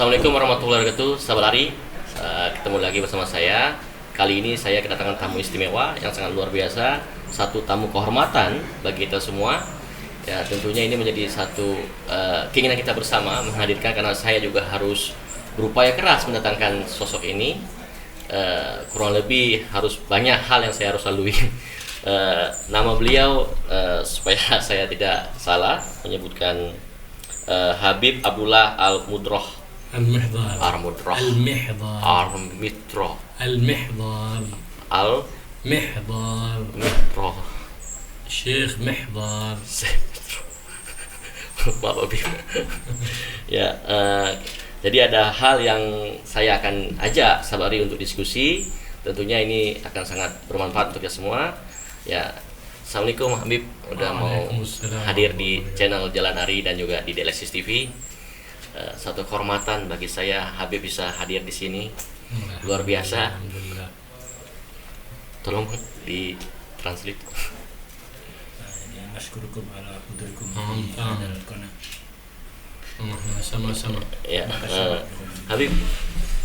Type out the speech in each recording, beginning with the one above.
Assalamualaikum warahmatullahi wabarakatuh, sahabat lari. Ketemu lagi bersama saya. Kali ini saya kedatangan tamu istimewa yang sangat luar biasa, satu tamu kehormatan bagi kita semua. Ya, tentunya ini menjadi satu keinginan kita bersama menghadirkan, karena saya juga harus berupaya keras mendatangkan sosok ini. Kurang lebih harus banyak hal yang saya harus lalui. Nama beliau, supaya saya tidak salah menyebutkan, Habib Abdullah Al-Mudroh. المحضر Al-Mudroh. المحضر Al-Mudroh. المحضر محضر Al-Mudroh. شيخ محضر. Bapak Bim. Ya, jadi ada hal yang saya akan ajak Sabari untuk diskusi. Tentunya ini akan sangat bermanfaat untuk kita semua. Ya, Assalamualaikum Habib, udah mau Waalaikumsalam. hadir di channel Jalan Ari dan juga di Delexis TV. Satu kehormatan bagi saya Habib bisa hadir di sini. Luar biasa. Alhamdulillah. Tolong di translate. أشكركم على حضوركم نعم. في هذا القناة. sama-sama. Ya, Habib,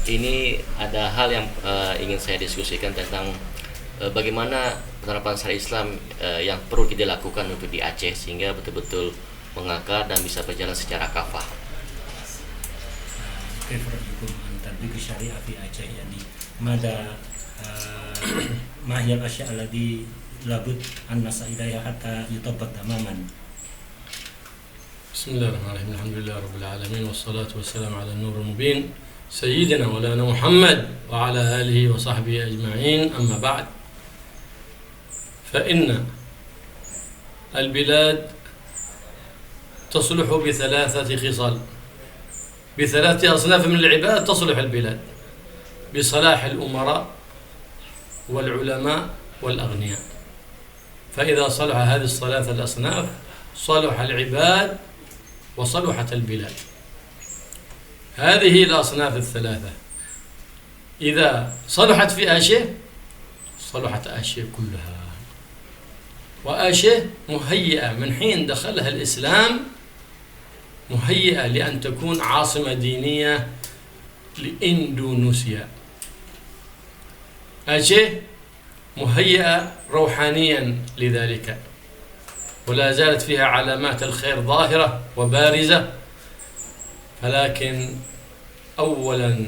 ini ada hal yang ingin saya diskusikan tentang bagaimana penerapan syariat Islam yang perlu kita lakukan untuk di Aceh sehingga betul-betul mengakar dan bisa berjalan secara kafah. كيف رأيكم أن تطبيق الشريعة في أعجه؟ يعني ماذا ما هي الأشياء التي لابد أن نسعى إليها حتى يطبق تماما؟ بسم الله الرحمن الرحيم. الحمد لله رب العالمين والصلاة والسلام على النور المبين سيدنا مولانا محمد وعلى آله وصحبه أجمعين. أما بعد، فإن البلاد تصلح بثلاثة خصال، بثلاثة أصناف من العباد تصلح البلاد: بصلاح الأمراء والعلماء والأغنياء. فإذا صلح هذه الثلاثة الأصناف صلح العباد وصلحت البلاد. هذه الأصناف الثلاثة إذا صلحت في آشيه صلحت آشيه كلها. وآشيه مهيئة من حين دخلها الإسلام، مهيئة لأن تكون عاصمة دينية لإندونيسيا. آشيه مهيئة روحانيا لذلك، ولا زالت فيها علامات الخير ظاهرة وبارزة. ولكن أولا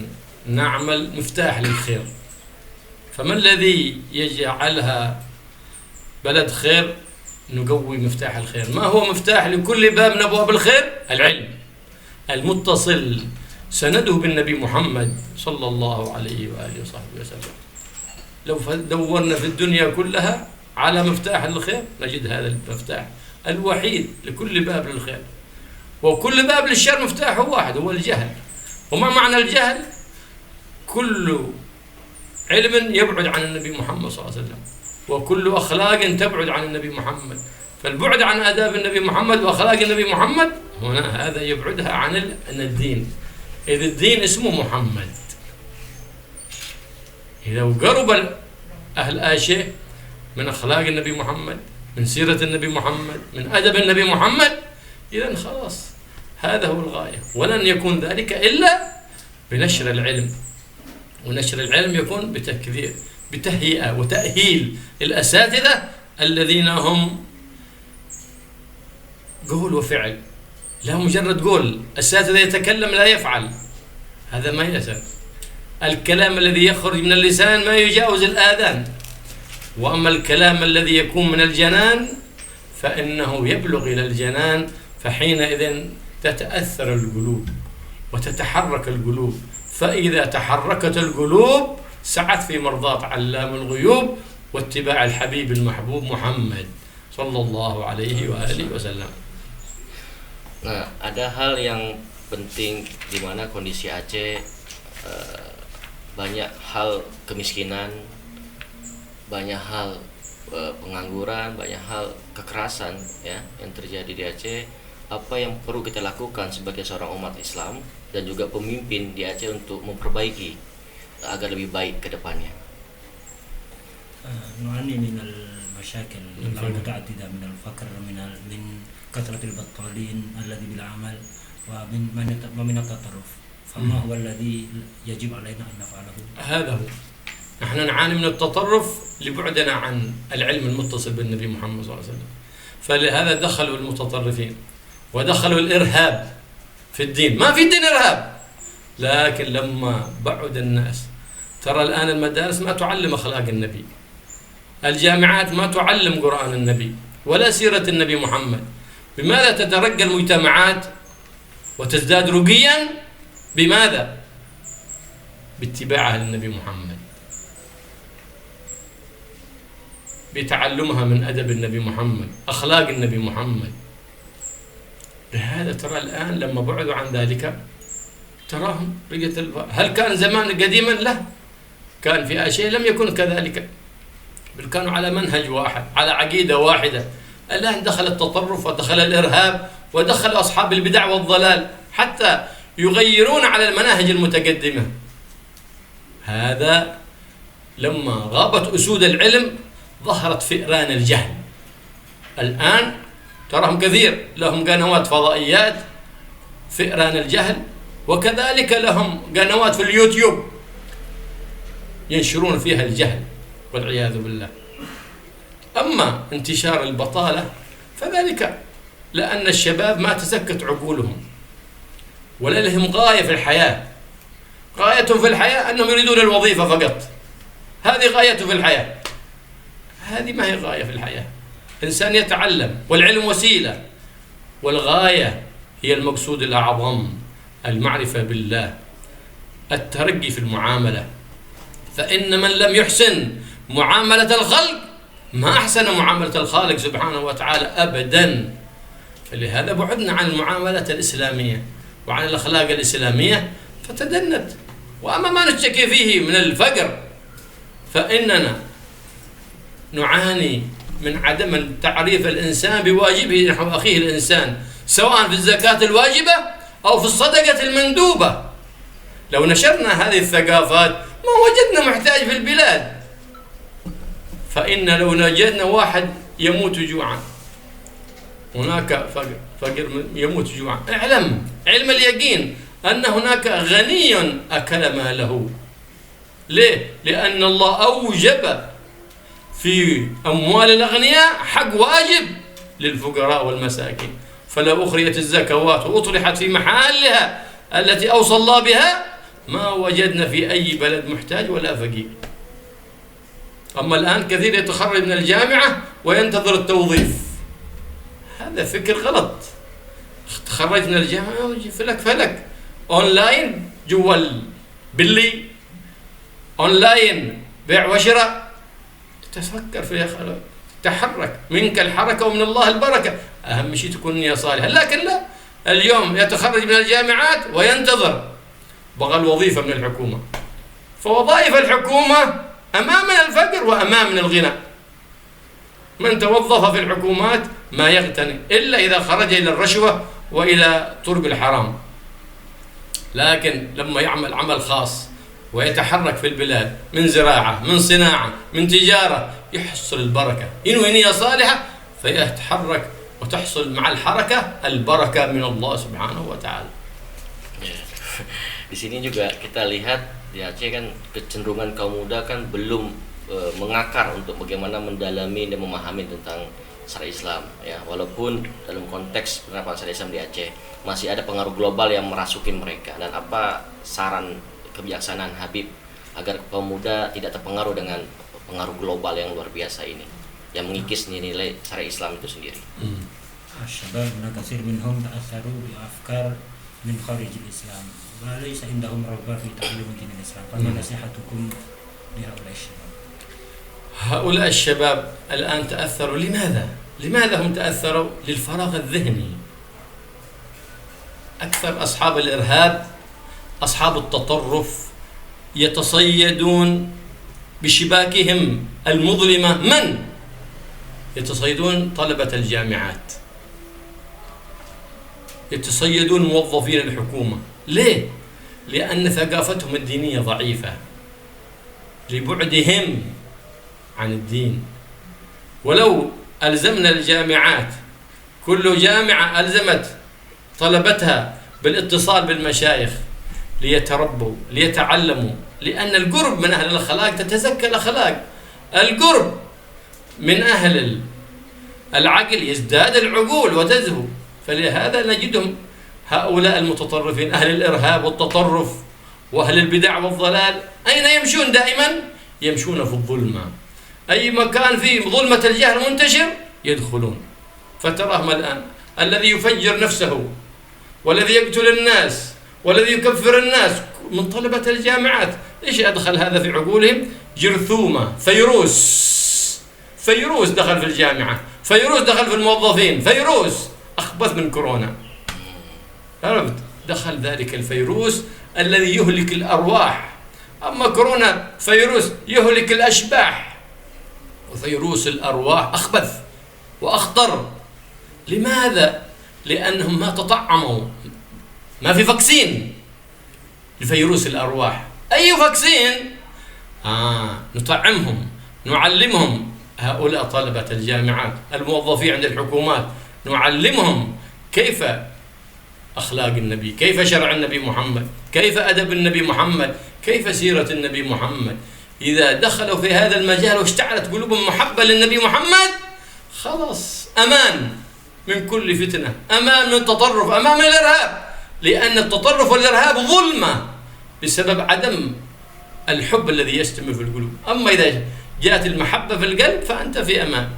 نعمل مفتاح للخير. فما الذي يجعلها بلد خير؟ نقوي مفتاح الخير. ما هو مفتاح لكل باب من أبواب الخير؟ العلم المتصل سنده بالنبي محمد صلى الله عليه وآله وصحبه وسلم. لو دورنا في الدنيا كلها على مفتاح الخير نجد هذا المفتاح الوحيد لكل باب للخير. وكل باب للشر مفتاحه واحد، هو الجهل. وما معنى الجهل؟ كل علم يبعد عن النبي محمد صلى الله عليه وسلم، وكل أخلاق تبعد عن النبي محمد. فالبعد عن آداب النبي محمد وأخلاق النبي محمد هنا هذا يبعدها عن الدين. إذ الدين اسمه محمد. إذا قرب أهل آشيه من أخلاق النبي محمد، من سيرة النبي محمد، من أدب النبي محمد، إذن خلاص هذا هو الغاية. ولن يكون ذلك إلا بنشر العلم. ونشر العلم يكون بتهيئة وتأهيل الأساتذة الذين هم قول وفعل، لا مجرد قول. الأساتذة يتكلم لا يفعل، هذا ما يسر. الكلام الذي يخرج من اللسان ما يجاوز الآذان، وأما الكلام الذي يكون من الجنان فإنه يبلغ إلى الجنان، فحينئذ تتأثر القلوب وتتحرك القلوب. فإذا تحركت القلوب سعت في مرضاة علام الغيوب واتباع الحبيب المحبوب محمد صلى الله عليه وآله وسلم. Nah, ada hal yang penting di mana kondisi Aceh, banyak hal kemiskinan, banyak hal pengangguran, banyak hal kekerasan ya yang terjadi di Aceh. Apa yang perlu kita lakukan sebagai seorang umat Islam dan juga pemimpin di Aceh untuk memperbaiki agar lebih baik ke depannya? نعاني من المشاكل المتعددة، من الفقر، من كثرة البطالين الذي بالعمل، ومن التطرف. فما هو الذي يجب علينا أن نفعله؟ هذا هو. نحن نعاني من التطرف لبعدنا عن العلم المتصل بالنبي محمد صلى الله عليه وسلم، فلهذا دخلوا المتطرفين ودخلوا الإرهاب في الدين. ما في الدين إرهاب، لكن لما بعد الناس، ترى الآن المدارس ما تعلم أخلاق النبي، الجامعات ما تعلم قرآن النبي ولا سيرة النبي محمد. بماذا تترقى المجتمعات وتزداد رقيا؟ بماذا؟ باتباعها للنبي محمد، بتعلمها من أدب النبي محمد، أخلاق النبي محمد. لهذا ترى الآن لما بعدوا عن ذلك تراهم هل كان زمان قديما؟ لا، كان في أشياء لم يكن كذلك، بل كانوا على منهج واحد، على عقيدة واحدة. الآن دخل التطرف ودخل الإرهاب ودخل أصحاب البدع والضلال حتى يغيرون على المناهج المتقدمة. هذا لما غابت أسود العلم ظهرت فئران الجهل. الآن تراهم كثير لهم قنوات فضائيات، فئران الجهل، وكذلك لهم قنوات في اليوتيوب ينشرون فيها الجهل والعياذ بالله. أما انتشار البطالة فذلك لأن الشباب ما تسكت عقولهم ولا لهم غاية في الحياة. غايتهم في الحياة أنهم يريدون الوظيفة فقط، هذه غايته في الحياة. هذه ما هي غاية في الحياة. إنسان يتعلم والعلم وسيلة، والغاية هي المقصود الأعظم، المعرفة بالله، الترقي في المعاملة. فإن من لم يحسن معاملة الخلق ما أحسن معاملة الخالق سبحانه وتعالى أبدا. فلهذا بعدنا عن المعاملة الإسلامية وعن الأخلاق الإسلامية فتدنت. وأما ما نشتكي فيه من الفقر فإننا نعاني من عدم تعريف الإنسان بواجبه نحو أخيه الإنسان، سواء في الزكاة الواجبة أو في الصدقة المندوبة. لو نشرنا هذه الثقافات ما وجدنا محتاج في البلاد. فإن لو وجدنا واحد يموت جوعا، هناك فقر يموت جوعا، اعلم علم اليقين أن هناك غني أكل ماله. ليه؟ لأن الله أوجب في أموال الأغنياء حق واجب للفقراء والمساكين. فلو أخرجت الزكوات وأطرحت في محلها التي أوصى الله بها ما وجدنا في أي بلد محتاج ولا فقير. أما الآن كثير يتخرج من الجامعة وينتظر التوظيف، هذا فكر غلط. تخرج من الجامعة فلك أونلاين جوال بلي، أونلاين بيع وشراء. تفكر في تحرك، منك الحركة ومن الله البركة. أهم شيء تكون نية صالحة. لكن لا، اليوم يتخرج من الجامعات وينتظر بغى الوظيفة من الحكومة. فوظائف الحكومة أمام من الفقر وأمام من الغنى. من توظف في الحكومات ما يغتني إلا إذا خرج إلى الرشوة وإلى طرق الحرام. لكن لما يعمل عمل خاص ويتحرك في البلاد من زراعة، من صناعة، من تجارة، يحصل البركة. ينوي نية صالحة فيتحرك وتحصل مع الحركة البركة من الله سبحانه وتعالى. Di sini juga kita lihat di Aceh kan kecenderungan kaum muda kan belum mengakar untuk bagaimana mendalami dan memahami tentang syariat Islam ya, walaupun dalam konteks penerapan syariat Islam di Aceh masih ada pengaruh global yang merasukin mereka. Dan apa saran kebijaksanaan Habib agar kaum muda tidak terpengaruh dengan pengaruh global yang luar biasa ini yang mengikis nilai syariat Islam itu sendiri? Syabab katsir minhum ta'assaru bi afkar min kharijil Islam wa laysa indahum raghbah fi ta'allum dinil Islam. Fama nasihatukum li haula'i syabab? هؤلاء الشباب الآن تأثروا. لماذا هم تأثروا؟ للفراغ الذهني. أكثر أصحاب الإرهاب، أصحاب التطرف يتصيدون بشباكهم المظلمة. من يتصيدون؟ طلبة الجامعات، يتصيدون موظفين الحكومة. ليه؟ لأن ثقافتهم الدينية ضعيفة لبعدهم عن الدين. ولو ألزمنا الجامعات، كل جامعة ألزمت طلبتها بالاتصال بالمشايخ ليتربوا ليتعلموا، لأن القرب من أهل الأخلاق تتزكى الأخلاق، القرب من أهل العقل يزداد العقول وتزهو. فلهذا نجدهم هؤلاء المتطرفين أهل الإرهاب والتطرف وأهل البدع والضلال أين يمشون دائما؟ يمشون في الظلمة، أي مكان فيه ظلمة الجهل منتشر يدخلون. فتراهم الآن الذي يفجر نفسه والذي يقتل الناس والذي يكفر الناس من طلبة الجامعات، إيش أدخل هذا في عقولهم؟ جرثومة، فيروس دخل في الجامعة، فيروس دخل في الموظفين، فيروس أخبث من كورونا. عرفت؟ دخل ذلك الفيروس الذي يهلك الأرواح. أما كورونا فيروس يهلك الأشباح، وفيروس الأرواح أخبث وأخطر. لماذا؟ لأنهم ما تطعموا، ما في فاكسين لفيروس الأرواح. أي فاكسين؟ نطعمهم، نعلمهم. هؤلاء طلبة الجامعات، الموظفين عند الحكومات، نعلمهم كيف أخلاق النبي، كيف شرع النبي محمد، كيف أدب النبي محمد، كيف سيرة النبي محمد. إذا دخلوا في هذا المجال واشتعلت قلوبهم محبة للنبي محمد، خلاص أمان من كل فتنة، أمان من التطرف، أمان من الإرهاب. لأن التطرف والإرهاب ظلمة بسبب عدم الحب الذي يستمر في القلوب. أما إذا جاءت المحبة في القلب فأنت في أمان.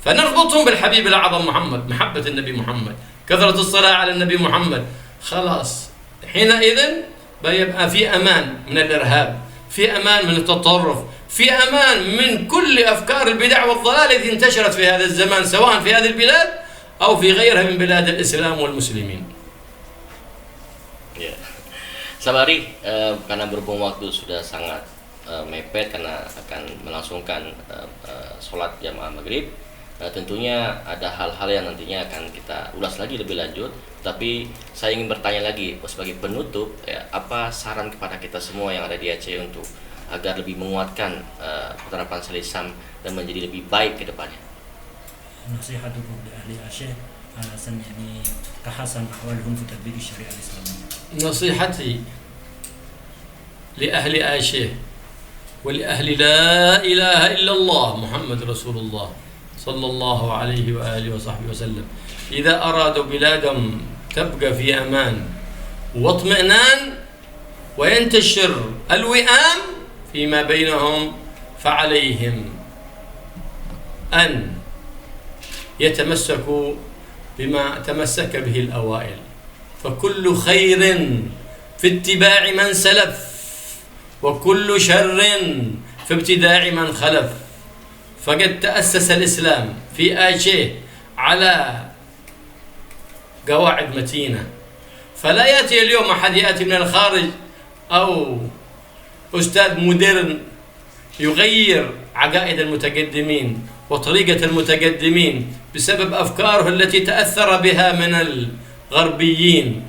فنربطهم بالحبيب الأعظم محمد، محبة النبي محمد، كثرة الصلاة على النبي محمد. خلاص حينئذ بيبقى في أمان من الإرهاب، في أمان من التطرف، في أمان من كل أفكار البدع والضلال التي انتشرت في هذا الزمان، سواء في هذه البلاد أو في غيرها من بلاد الإسلام والمسلمين. Sabari, karena berhubung waktu sudah sangat mepet karena akan melangsungkan sholat jamaah maghrib, tentunya ada hal-hal yang nantinya akan kita ulas lagi lebih lanjut. Tapi saya ingin bertanya lagi sebagai penutup, ya, apa saran kepada kita semua yang ada di Aceh untuk agar lebih menguatkan penerapan Islam dan menjadi lebih baik ke depannya? نصيحتكم لأهل عشير عشان يعني تحسن أحوالهم في تطبيق الشريعة الإسلامية. نصيحتي لأهل آشيه ولأهل لا إله إلا الله محمد رسول الله صلى الله عليه وآله وصحبه وسلم، إذا أرادوا بلادهم تبقى في أمان واطمئنان وينتشر الوئام فيما بينهم، فعليهم أن يتمسكوا بما تمسك به الأوائل. فكل خير في اتباع من سلف، وكل شر في ابتداع من خلف. فقد تأسس الإسلام في آشيه على قواعد متينة، فلا يأتي اليوم أحد يأتي من الخارج أو أستاذ مودرن يغير عقائد المتقدمين وطريقة المتقدمين بسبب أفكاره التي تأثر بها من الغربيين.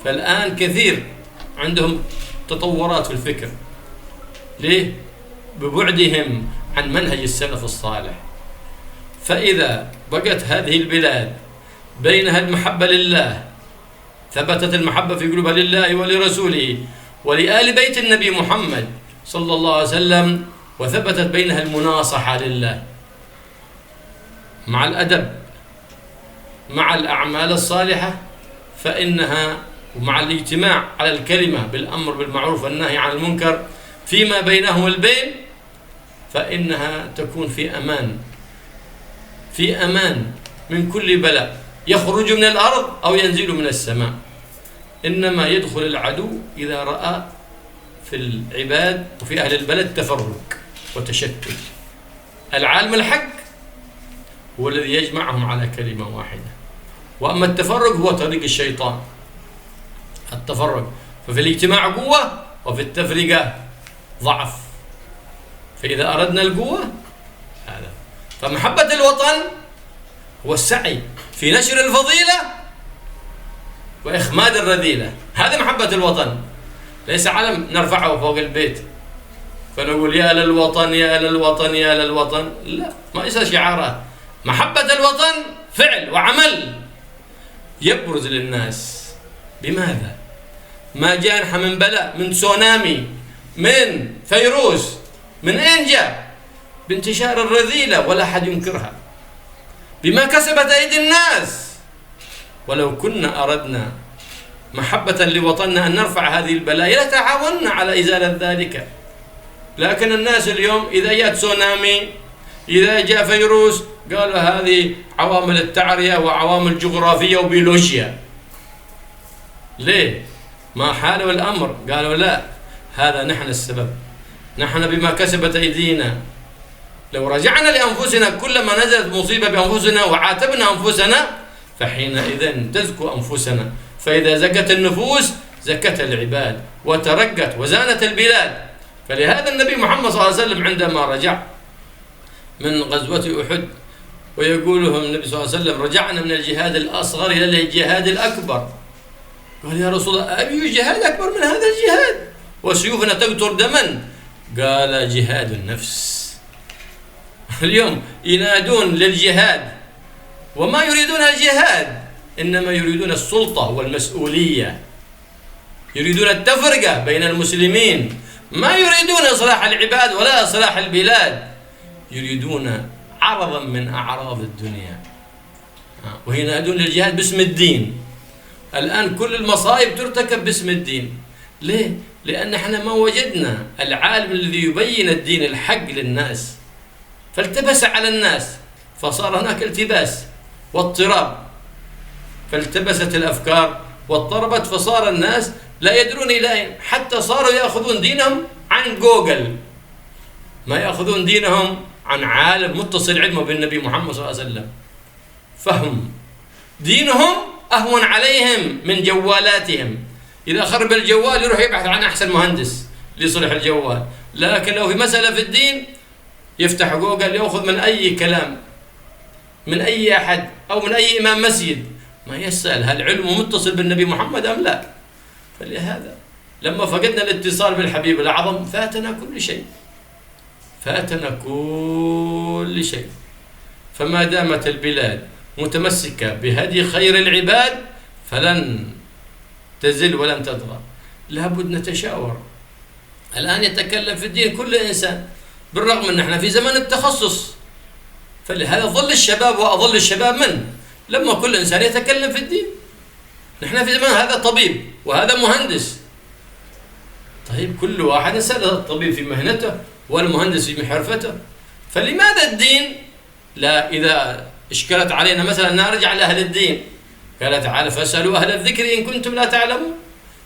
فالآن كثير عندهم تطورات في الفكر، ليه؟ ببعدهم عن منهج السلف الصالح. فإذا بقت هذه البلاد بينها المحبة لله، ثبتت المحبة في قلوبها لله ولرسوله ولآل بيت النبي محمد صلى الله عليه وسلم، وثبتت بينها المناصحة لله مع الأدب مع الأعمال الصالحة، فإنها ومع الاجتماع على الكلمة بالأمر بالمعروف والنهي عن المنكر فيما بينهم البين، فإنها تكون في أمان، في أمان من كل بلاء يخرج من الأرض أو ينزل من السماء. إنما يدخل العدو إذا رأى في العباد وفي أهل البلد تفرق وتشتت. العالم الحق هو الذي يجمعهم على كلمة واحدة، وأما التفرق هو طريق الشيطان. التفرق ففي الاجتماع قوة وفي التفرقة ضعف. فإذا أردنا القوة هذا، فمحبة الوطن هو السعي في نشر الفضيلة وإخماد الرذيلة. هذا محبة الوطن، ليس علم نرفعه فوق البيت فنقول يا للوطن يا للوطن يا للوطن، لا، ما ليس شعارات. محبة الوطن فعل وعمل يبرز للناس. بماذا؟ ما جاء من بلاء، من تسونامي، من فيروس، من أين جاء؟ بانتشار الرذيلة ولا أحد ينكرها، بما كسبت أيدي الناس. ولو كنا أردنا محبة لوطننا أن نرفع هذه البلايا لتعاوننا على إزالة ذلك. لكن الناس اليوم إذا جاء تسونامي، إذا جاء فيروس، قالوا هذه عوامل التعرية وعوامل جغرافية وبيولوجيا. ليه؟ ما حالوا الأمر، قالوا لا، هذا نحن السبب، نحن بما كسبت أيدينا. لو رجعنا لأنفسنا كلما نزلت مصيبة بأنفسنا وعاتبنا أنفسنا فحينئذ تزكو أنفسنا، فإذا زكت النفوس زكت العباد وترقت وزانت البلاد. فلهذا النبي محمد صلى الله عليه وسلم عندما رجع من غزوة أحد ويقول لهم النبي صلى الله عليه وسلم رجعنا من الجهاد الأصغر إلى الجهاد الأكبر، قال يا رسول الله أبي جهاد أكبر من هذا الجهاد وسيوفنا تقطر دما؟ قال جهاد النفس. اليوم ينادون للجهاد وما يريدون الجهاد، إنما يريدون السلطة والمسؤولية، يريدون التفرقة بين المسلمين، ما يريدون إصلاح العباد ولا إصلاح البلاد، يريدون عرضا من أعراض الدنيا، وينادون للجهاد باسم الدين. الآن كل المصائب ترتكب باسم الدين. ليه؟ لأن احنا ما وجدنا العالم الذي يبين الدين الحق للناس، فالتبس على الناس، فصار هناك التباس واضطراب، فالتبست الأفكار واضطربت، فصار الناس لا يدرون إلى أين، حتى صاروا يأخذون دينهم عن جوجل، ما يأخذون دينهم عن عالم متصل علمه بالنبي محمد صلى الله عليه وسلم. فهم دينهم أهون عليهم من جوالاتهم. إذا خرب الجوال يروح يبحث عن أحسن مهندس ليصلح الجوال، لكن لو في مسألة في الدين يفتح جوجل يأخذ من أي كلام، من أي أحد أو من أي إمام مسجد، ما يسأل هل علمه متصل بالنبي محمد أم لا. فلهذا لما فقدنا الاتصال بالحبيب الأعظم فاتنا كل شيء، فاتنا كل شيء. فما دامت البلاد متمسكة بهدي خير العباد فلن تزل ولن تطغى. لابد نتشاور. الآن يتكلم في الدين كل إنسان، بالرغم أن احنا في زمن التخصص، فلهذا ظل الشباب وأظل الشباب من لما كل إنسان يتكلم في الدين. نحن في زمان هذا طبيب وهذا مهندس، طيب كل واحد يسأل الطبيب في مهنته والمهندس في حرفته، فلماذا الدين لا إذا اشكلت علينا مثلا نرجع لأهل الدين؟ قال تعالى فاسألوا أهل الذكر إن كنتم لا تعلمون.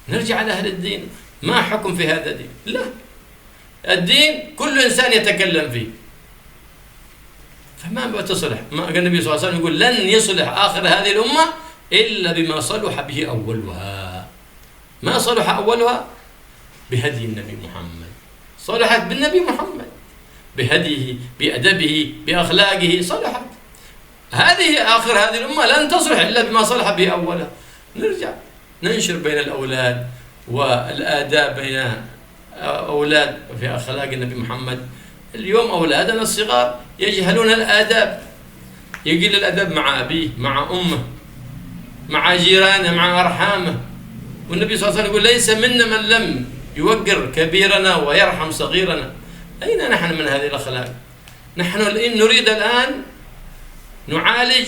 نرجع لأهل الدين، ما حكم في هذا الدين؟ لا، الدين كل إنسان يتكلم فيه، فما بتصلح. ما قال النبي صلى الله عليه وسلم يقول لن يصلح آخر هذه الأمة إلا بما صلح به أولها. ما صلح أولها؟ بهدي النبي محمد، صلحت بالنبي محمد، بهديه، بأدبه، بأخلاقه صلحت. هذه آخر هذه الأمة لن تصلح إلا بما صلح به أولها. نرجع ننشر بين الأولاد والآداب بين أولاد في أخلاق النبي محمد. اليوم أولادنا الصغار يجهلون الآداب، يقل الأدب مع أبيه، مع أمه، مع جيرانه، مع أرحامه. والنبي صلى الله عليه وسلم يقول ليس منا من لم يوقر كبيرنا ويرحم صغيرنا. أين نحن من هذه الأخلاق؟ نحن نريد الآن نعالج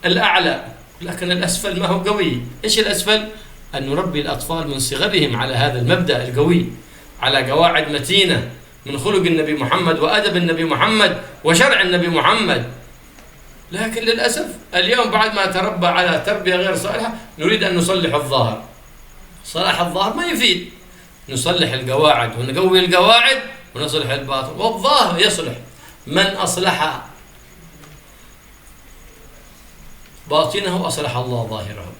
الأعلى، لكن الأسفل ما هو قوي. إيش الأسفل؟ أن نربي الأطفال من صغرهم على هذا المبدأ القوي، على قواعد متينة من خلق النبي محمد وأدب النبي محمد وشرع النبي محمد. لكن للأسف اليوم بعد ما تربى على تربية غير صالحة نريد أن نصلح الظاهر. صلاح الظاهر ما يفيد، نصلح القواعد ونقوي القواعد ونصلح الباطن، والظاهر يصلح. من أصلح باطنه أصلح الله ظاهره.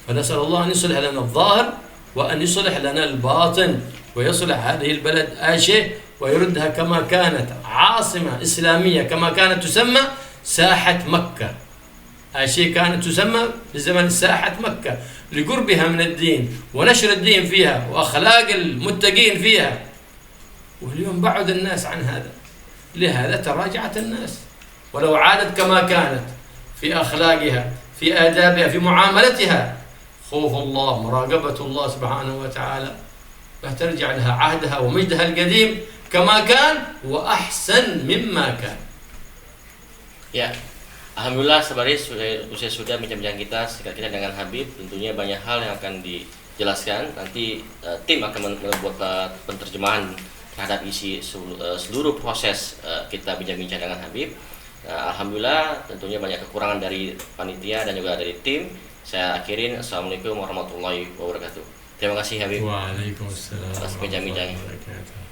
فنسأل الله أن يصلح لنا الظاهر وأن يصلح لنا الباطن، ويصلح هذه البلد آشة ويردها كما كانت عاصمة إسلامية، كما كانت تسمى ساحة مكة. آشة كانت تسمى في زمن ساحة مكة لقربها من الدين ونشر الدين فيها وأخلاق المتقين فيها. واليوم بعد الناس عن هذا، لهذا تراجعت الناس. ولو عادت كما كانت في أخلاقها، في آدابها، في معاملتها، خوف الله مراقبة الله سبحانه وتعالى فترجع لها عهدها ومجدها القديم كما كان وأحسن مما كان. Ya, alhamdulillah saudari sudah bincang-bincang kita dengan Habib. Tentunya banyak hal yang akan dijelaskan. Nanti tim akan membuat penerjemahan terhadap isi seluruh proses kita bincang-bincang dengan Habib. Alhamdulillah tentunya banyak kekurangan dari panitia dan juga dari tim. Saya akhirin. Assalamualaikum warahmatullahi wabarakatuh. Terima kasih Habib Waalaikumsalam atas bincang-bincangnya. warahmatullahi wabarakatuh.